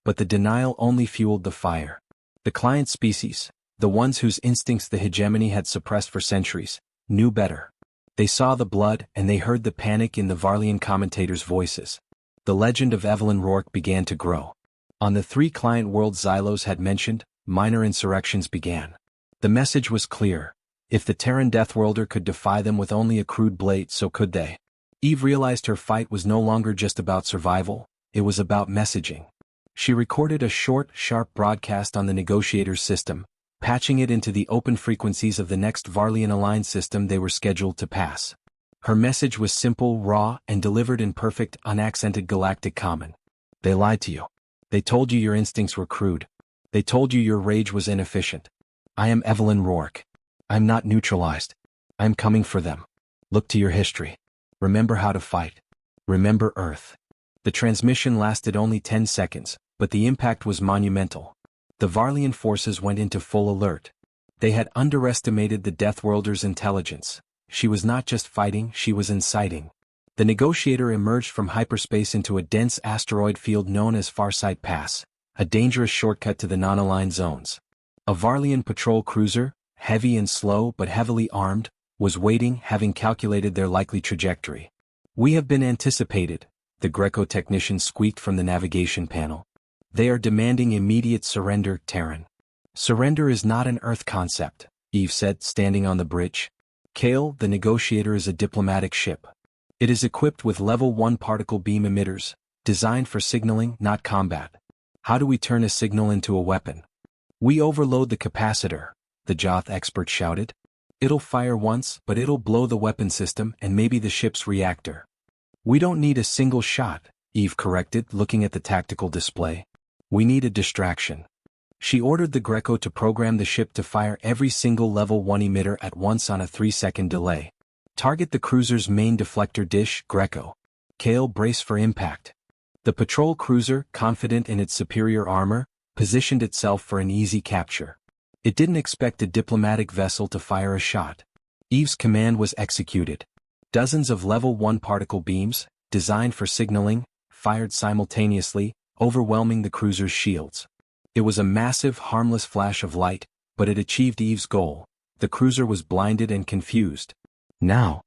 But the denial only fueled the fire. The client species, the ones whose instincts the hegemony had suppressed for centuries, knew better. They saw the blood and they heard the panic in the Varlian commentators' voices. The legend of Evelyn Rourke began to grow. On the 3 client worlds Zylos had mentioned, minor insurrections began. The message was clear. If the Terran deathworlder could defy them with only a crude blade, so could they. Eve realized her fight was no longer just about survival, it was about messaging. She recorded a short, sharp broadcast on the negotiator's system, patching it into the open frequencies of the next Varlian-aligned system they were scheduled to pass. Her message was simple, raw, and delivered in perfect, unaccented galactic common. "They lied to you. They told you your instincts were crude. They told you your rage was inefficient. I am Evelyn Rourke. I'm not neutralized. I'm coming for them. Look to your history. Remember how to fight. Remember Earth." The transmission lasted only 10 seconds, but the impact was monumental. The Varlian forces went into full alert. They had underestimated the deathworlder's intelligence. She was not just fighting, she was inciting. The negotiator emerged from hyperspace into a dense asteroid field known as Farsight Pass, a dangerous shortcut to the non-aligned zones. A Varlian patrol cruiser, heavy and slow but heavily armed, was waiting, having calculated their likely trajectory. "We have been anticipated," the Greco-technician squeaked from the navigation panel. "They are demanding immediate surrender, Terran." "Surrender is not an Earth concept," Eve said, standing on the bridge. "Kale, the negotiator, is a diplomatic ship. It is equipped with level 1 particle beam emitters, designed for signaling, not combat. How do we turn a signal into a weapon?" "We overload the capacitor," the Joth expert shouted. "It'll fire once, but it'll blow the weapon system and maybe the ship's reactor." "We don't need a single shot," Eve corrected, looking at the tactical display. "We need a distraction." She ordered the Greco to program the ship to fire every single level 1 emitter at once on a 3-second delay. "Target the cruiser's main deflector dish, Greco. Kale, brace for impact." The patrol cruiser, confident in its superior armor, positioned itself for an easy capture. It didn't expect a diplomatic vessel to fire a shot. Eve's command was executed. Dozens of level 1 particle beams, designed for signaling, fired simultaneously, overwhelming the cruiser's shields. It was a massive, harmless flash of light, but it achieved Eve's goal. The cruiser was blinded and confused. "Now!"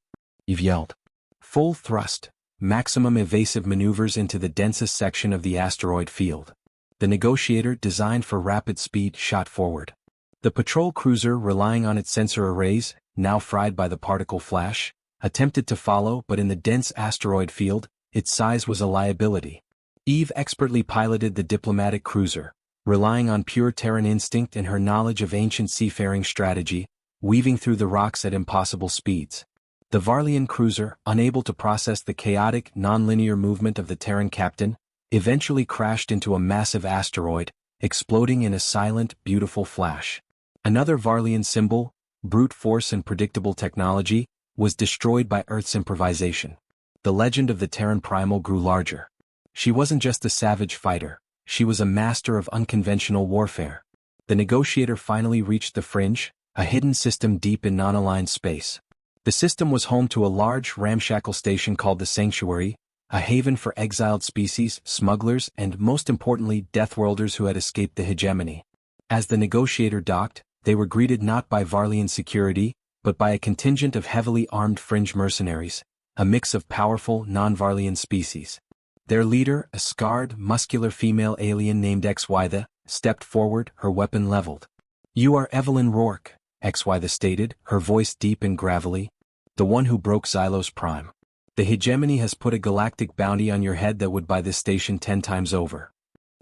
Eve yelled. Full thrust, maximum evasive maneuvers into the densest section of the asteroid field. The negotiator, designed for rapid speed, shot forward. The patrol cruiser, relying on its sensor arrays, now fried by the particle flash, attempted to follow, but in the dense asteroid field, its size was a liability. Eve expertly piloted the diplomatic cruiser, relying on pure Terran instinct and her knowledge of ancient seafaring strategy, weaving through the rocks at impossible speeds. The Varlian cruiser, unable to process the chaotic, non-linear movement of the Terran captain, eventually crashed into a massive asteroid, exploding in a silent, beautiful flash. Another Varlian symbol, brute force and predictable technology, was destroyed by Earth's improvisation. The legend of the Terran Primal grew larger. She wasn't just a savage fighter, she was a master of unconventional warfare. The negotiator finally reached the fringe, a hidden system deep in non-aligned space. The system was home to a large, ramshackle station called the Sanctuary, a haven for exiled species, smugglers, and, most importantly, deathworlders who had escaped the Hegemony. As the negotiator docked, they were greeted not by Varlian security, but by a contingent of heavily armed fringe mercenaries, a mix of powerful, non-Varlian species. Their leader, a scarred, muscular female alien named HFY, stepped forward, her weapon leveled. "You are Evelyn Rourke," HFY stated, her voice deep and gravelly. "The one who broke Zylos Prime. The Hegemony has put a galactic bounty on your head that would buy this station 10 times over."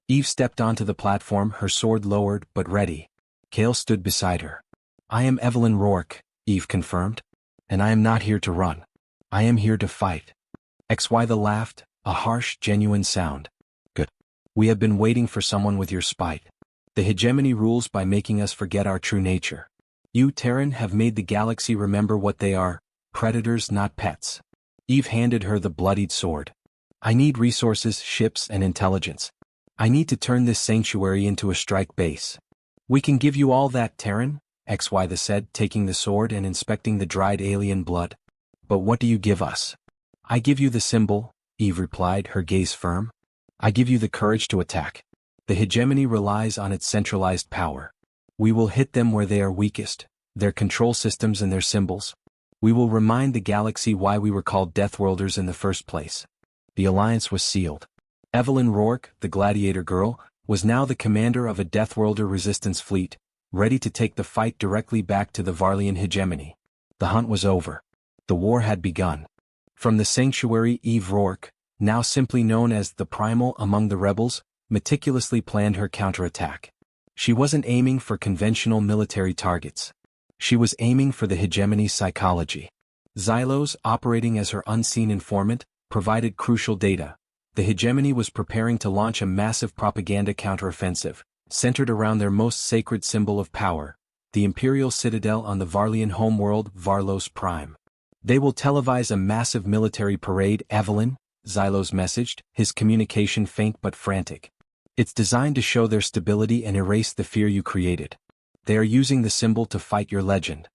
Eve stepped onto the platform, her sword lowered but ready. Kale stood beside her. "I am Evelyn Rourke," Eve confirmed. "And I am not here to run. I am here to fight." HFY laughed, a harsh, genuine sound. "Good. We have been waiting for someone with your spite. The Hegemony rules by making us forget our true nature. You, Terran, have made the galaxy remember what they are, predators, not pets." Eve handed her the bloodied sword. "I need resources, ships, and intelligence. I need to turn this sanctuary into a strike base." "We can give you all that, Terran," HFY said, taking the sword and inspecting the dried alien blood. "But what do you give us?" "I give you the symbol," Eve replied, her gaze firm. "I give you the courage to attack. The Hegemony relies on its centralized power. We will hit them where they are weakest, their control systems and their symbols. We will remind the galaxy why we were called deathworlders in the first place." The alliance was sealed. Evelyn Rourke, the gladiator girl, was now the commander of a deathworlder resistance fleet, ready to take the fight directly back to the Varlian Hegemony. The hunt was over. The war had begun. From the Sanctuary, Eve Rourke, now simply known as the Primal among the rebels, meticulously planned her counterattack. She wasn't aiming for conventional military targets. She was aiming for the Hegemony's psychology. Zylos, operating as her unseen informant, provided crucial data. The Hegemony was preparing to launch a massive propaganda counteroffensive, centered around their most sacred symbol of power, the Imperial Citadel on the Varlian homeworld, Zylos Prime. "They will televise a massive military parade, Evelyn," Zylos messaged, his communication faint but frantic. "It's designed to show their stability and erase the fear you created. They are using the symbol to fight your legend.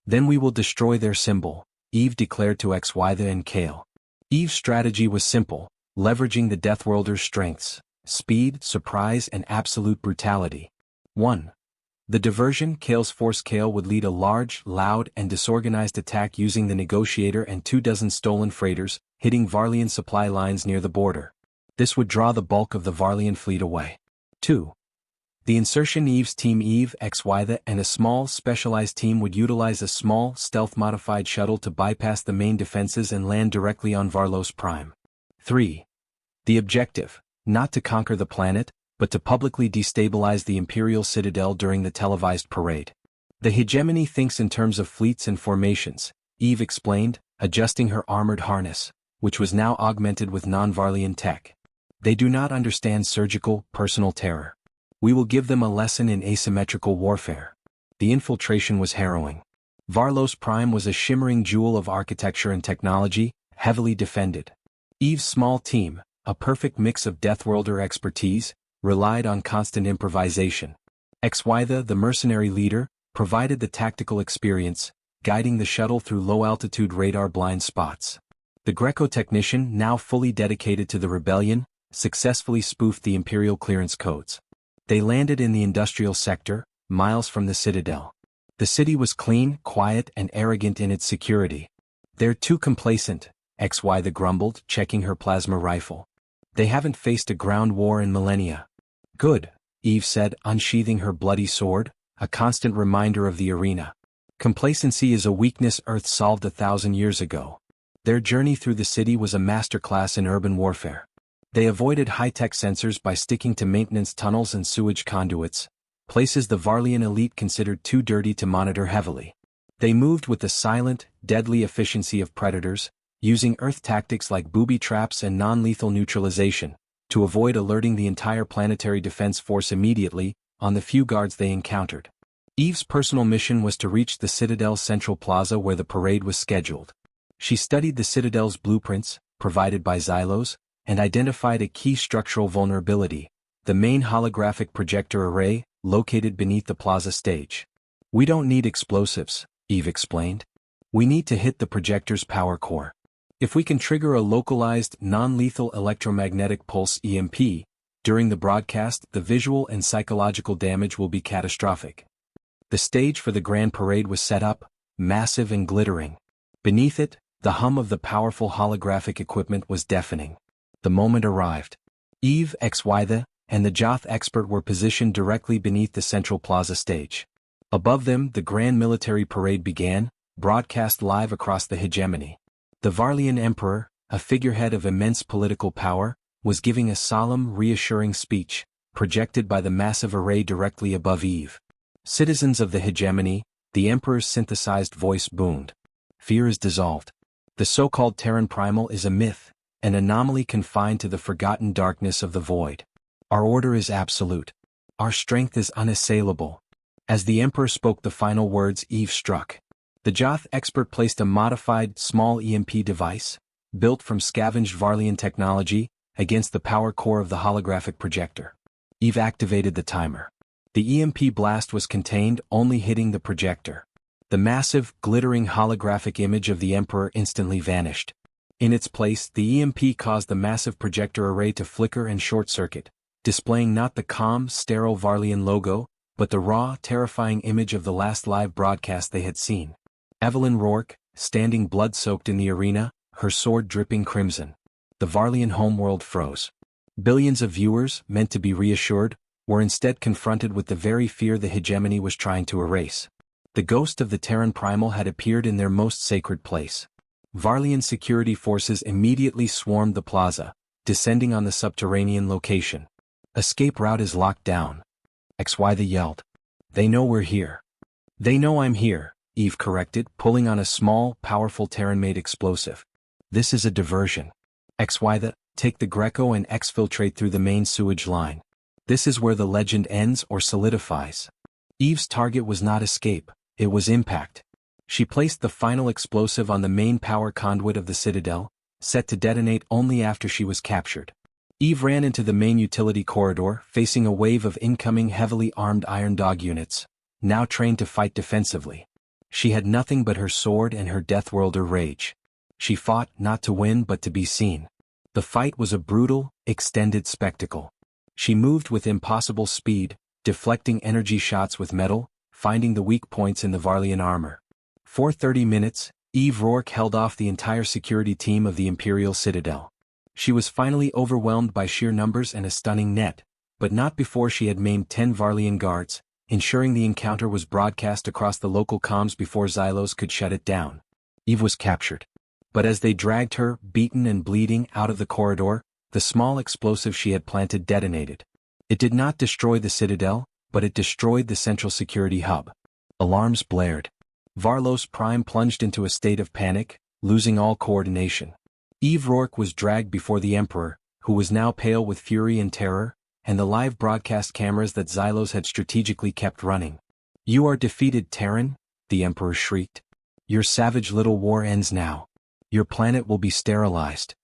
Then we will destroy their symbol," Eve declared to HFY and Kale. Eve's strategy was simple, leveraging the Deathworlder's strengths: speed, surprise, and absolute brutality. 1. The diversion. Kale's force. Kale would lead a large, loud, and disorganized attack using the negotiator and 24 stolen freighters, hitting Varlian supply lines near the border. This would draw the bulk of the Varlian fleet away. 2. The insertion. Eve's team. Eve, HFY, and a small, specialized team would utilize a small, stealth-modified shuttle to bypass the main defenses and land directly on Zylos Prime. 3. The objective: not to conquer the planet, but to publicly destabilize the Imperial Citadel during the televised parade. "The Hegemony thinks in terms of fleets and formations," Eve explained, adjusting her armored harness, which was now augmented with non-Varlian tech. "They do not understand surgical, personal terror. We will give them a lesson in asymmetrical warfare." The infiltration was harrowing. Zylos Prime was a shimmering jewel of architecture and technology, heavily defended. Eve's small team, a perfect mix of deathworlder expertise, relied on constant improvisation. HFY, the mercenary leader, provided the tactical experience, guiding the shuttle through low-altitude radar blind spots. The Greco technician, now fully dedicated to the rebellion, successfully spoofed the Imperial clearance codes. They landed in the industrial sector, miles from the Citadel. The city was clean, quiet, and arrogant in its security. "They're too complacent," HFY grumbled, checking her plasma rifle. "They haven't faced a ground war in millennia." "Good," Eve said, unsheathing her bloody sword, a constant reminder of the arena. "Complacency is a weakness Earth solved 1,000 years ago." Their journey through the city was a masterclass in urban warfare. They avoided high-tech sensors by sticking to maintenance tunnels and sewage conduits, places the Varlian elite considered too dirty to monitor heavily. They moved with the silent, deadly efficiency of predators, using Earth tactics like booby traps and non-lethal neutralization, to avoid alerting the entire planetary defense force immediately on the few guards they encountered. Eve's personal mission was to reach the Citadel's central plaza where the parade was scheduled. She studied the Citadel's blueprints, provided by Zylos, and identified a key structural vulnerability, the main holographic projector array, located beneath the plaza stage. "We don't need explosives," Eve explained. "We need to hit the projector's power core. If we can trigger a localized, non-lethal electromagnetic pulse (EMP), during the broadcast, the visual and psychological damage will be catastrophic." The stage for the grand parade was set up, massive and glittering. Beneath it, the hum of the powerful holographic equipment was deafening. The moment arrived. Eve, HFY, and the Joth expert were positioned directly beneath the central plaza stage. Above them, the grand military parade began, broadcast live across the Hegemony. The Varlian Emperor, a figurehead of immense political power, was giving a solemn, reassuring speech, projected by the massive array directly above Eve. "Citizens of the Hegemony," the Emperor's synthesized voice boomed. "Fear is dissolved. The so-called Terran Primal is a myth, an anomaly confined to the forgotten darkness of the void. Our order is absolute. Our strength is unassailable." As the Emperor spoke the final words, Eve struck. The Joth expert placed a modified, small EMP device, built from scavenged Varlian technology, against the power core of the holographic projector. Eve activated the timer. The EMP blast was contained, only hitting the projector. The massive, glittering holographic image of the Emperor instantly vanished. In its place, the EMP caused the massive projector array to flicker and short-circuit, displaying not the calm, sterile Varlian logo, but the raw, terrifying image of the last live broadcast they had seen. Evelyn Rourke, standing blood-soaked in the arena, her sword dripping crimson. The Varlian homeworld froze. Billions of viewers, meant to be reassured, were instead confronted with the very fear the Hegemony was trying to erase. The ghost of the Terran Primal had appeared in their most sacred place. Varlian security forces immediately swarmed the plaza, descending on the subterranean location. "Escape route is locked down," HFY yelled. "They know we're here." "They know I'm here," Eve corrected, pulling on a small, powerful Terran-made explosive. "This is a diversion." HFY, take the Greco and exfiltrate through the main sewage line. This is where the legend ends or solidifies. Eve's target was not escape, it was impact. She placed the final explosive on the main power conduit of the Citadel, set to detonate only after she was captured. Eve ran into the main utility corridor, facing a wave of incoming heavily armed Iron Dog units, now trained to fight defensively. She had nothing but her sword and her deathworlder rage. She fought not to win but to be seen. The fight was a brutal, extended spectacle. She moved with impossible speed, deflecting energy shots with metal, finding the weak points in the Varlian armor. For 30 minutes, Eve Rourke held off the entire security team of the Imperial Citadel. She was finally overwhelmed by sheer numbers and a stunning net, but not before she had maimed 10 Varlian guards, ensuring the encounter was broadcast across the local comms before Zylos could shut it down. Eve was captured. But as they dragged her, beaten and bleeding, out of the corridor, the small explosive she had planted detonated. It did not destroy the Citadel, but it destroyed the central security hub. Alarms blared. Varlos Prime plunged into a state of panic, losing all coordination. Eve Rourke was dragged before the Emperor, who was now pale with fury and terror, and the live broadcast cameras that Zylos had strategically kept running. "You are defeated, Terran," the Emperor shrieked. "Your savage little war ends now. Your planet will be sterilized."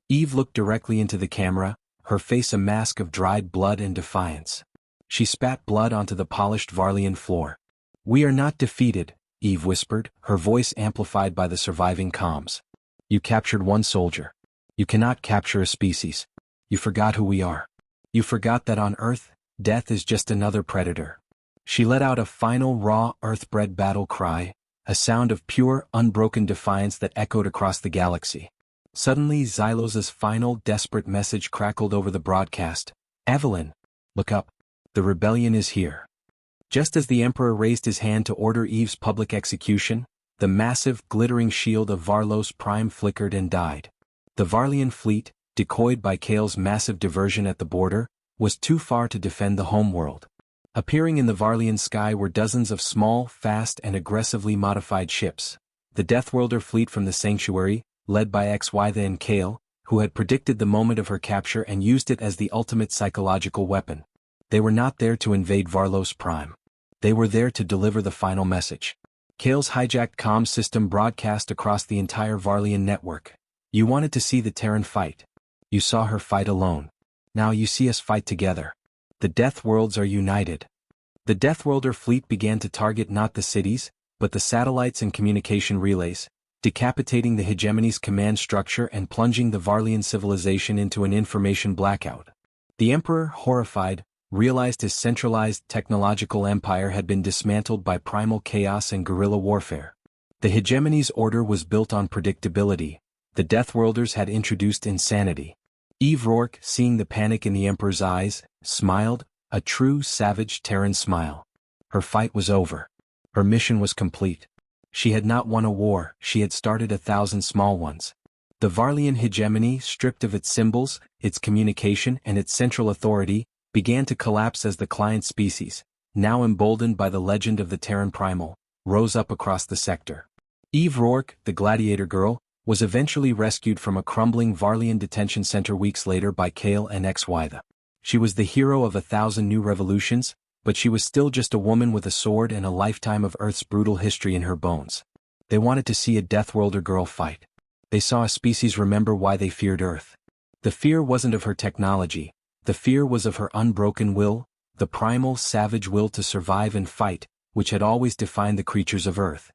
Eve looked directly into the camera, her face a mask of dried blood and defiance. She spat blood onto the polished Varlian floor. "We are not defeated," Eve whispered, her voice amplified by the surviving comms. You captured one soldier. You cannot capture a species. You forgot who we are. You forgot that on Earth, death is just another predator. She let out a final raw Earth-bred battle cry, a sound of pure, unbroken defiance that echoed across the galaxy. Suddenly Zylos's final desperate message crackled over the broadcast. Evelyn, look up. The rebellion is here. Just as the Emperor raised his hand to order Eve's public execution, the massive, glittering shield of Varlos Prime flickered and died. The Varlian fleet, decoyed by Kale's massive diversion at the border, was too far to defend the homeworld. Appearing in the Varlian sky were dozens of small, fast and aggressively modified ships. The Deathworlder fleet from the Sanctuary, led by HFY and Kale, who had predicted the moment of her capture and used it as the ultimate psychological weapon. They were not there to invade Varlos Prime. They were there to deliver the final message. Kale's hijacked comms system broadcast across the entire Varlian network. You wanted to see the Terran fight. You saw her fight alone. Now you see us fight together. The Deathworlds are united. The Deathworlder fleet began to target not the cities, but the satellites and communication relays, decapitating the Hegemony's command structure and plunging the Varlian civilization into an information blackout. The Emperor, horrified, realized his centralized technological empire had been dismantled by primal chaos and guerrilla warfare. The Hegemony's order was built on predictability. The Deathworlders had introduced insanity. Eve Rourke, seeing the panic in the Emperor's eyes, smiled, a true savage Terran smile. Her fight was over. Her mission was complete. She had not won a war, she had started 1,000 small ones. The Varlian hegemony, stripped of its symbols, its communication and its central authority, began to collapse as the client species, now emboldened by the legend of the Terran Primal, rose up across the sector. Eve Rourke, the gladiator girl, was eventually rescued from a crumbling Varlian detention center weeks later by Kale and HFY. She was the hero of 1,000 new revolutions, but she was still just a woman with a sword and a lifetime of Earth's brutal history in her bones. They wanted to see a Deathworlder girl fight. They saw a species remember why they feared Earth. The fear wasn't of her technology, the fear was of her unbroken will, the primal, savage will to survive and fight, which had always defined the creatures of Earth.